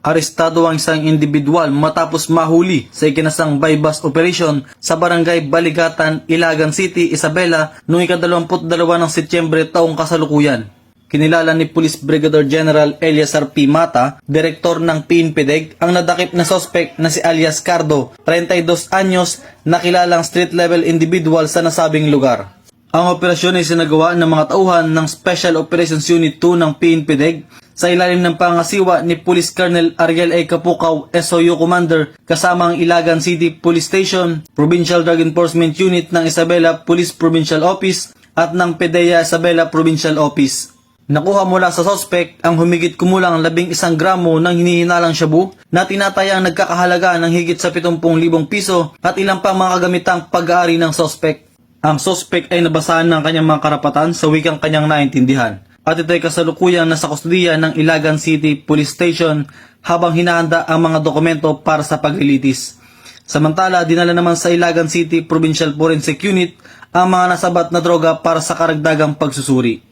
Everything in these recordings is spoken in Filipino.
Arestado ang isang individual matapos mahuli sa ikinasang buy-bust operation sa barangay Baligatan, Ilagan City, Isabela noong ika-22 ng Setyembre taong kasalukuyan. Kinilala ni Police Brigadier General Eliazar P. Mata, direktor ng PNP-DEG, ang nadakip na suspect na si alias Cardo, 32 anyos, na kilalang street-level individual sa nasabing lugar. Ang operasyon ay sinagawa ng mga tauhan ng Special Operations Unit 2 ng PNP-DEG sa ilalim ng pangasiwa ni Police Colonel Ariel A. Kapukaw, SOU Commander, kasama ang Ilagan City Police Station, Provincial Drug Enforcement Unit ng Isabela Police Provincial Office at ng PDEA Isabela Provincial Office. Nakuha mula sa suspect ang humigit kumulang 11 gramo ng hinihinalang shabu na tinatayang nagkakahalaga ng higit sa 70,000 piso at ilang pang mga kagamitang pag-aari ng suspect. Ang suspect ay nabasahan ng kanyang mga karapatan sa wikang kanyang naintindihan at ito'y kasalukuyang nasa kustudiya ng Ilagan City Police Station habang hinahanda ang mga dokumento para sa paglilitis. Samantala, dinala naman sa Ilagan City Provincial Forensic Unit ang mga nasabat na droga para sa karagdagang pagsusuri.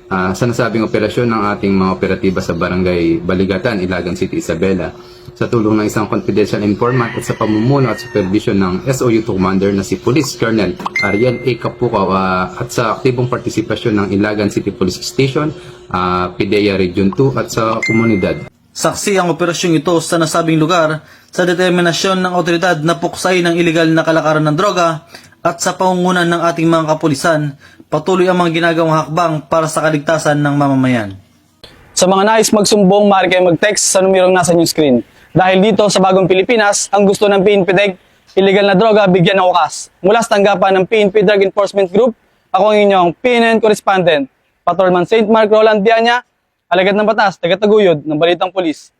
Sa nasabing operasyon ng ating mga operatiba sa Barangay Baligatan, Ilagan City, Isabela, sa tulong ng isang confidential informant at sa pamumuno at supervision ng SOU Commander na si Police Colonel Ariel A. Kapukaw at sa aktibong partisipasyon ng Ilagan City Police Station, PDEA Region 2 at sa komunidad. Saksi ang operasyong ito sa nasabing lugar sa determinasyon ng otoridad na puksay ng ilegal na kalakaran ng droga at sa pangungunan ng ating mga kapulisan, patuloy ang mga ginagawang hakbang para sa kaligtasan ng mamamayan. Sa mga nais magsumbong, maaari kayo mag-text sa numerong nasa inyong screen. Dahil dito sa bagong Pilipinas, ang gusto ng PNP-DEG, illegal na droga bigyan ng wakas. Mula sa tanggapan ng PNP Drug Enforcement Group, ako ang inyong PNN Correspondent, Patrolman St. Mark Roland Dianya, alagad ng batas, taga-taguyod ng Balitang Pulis.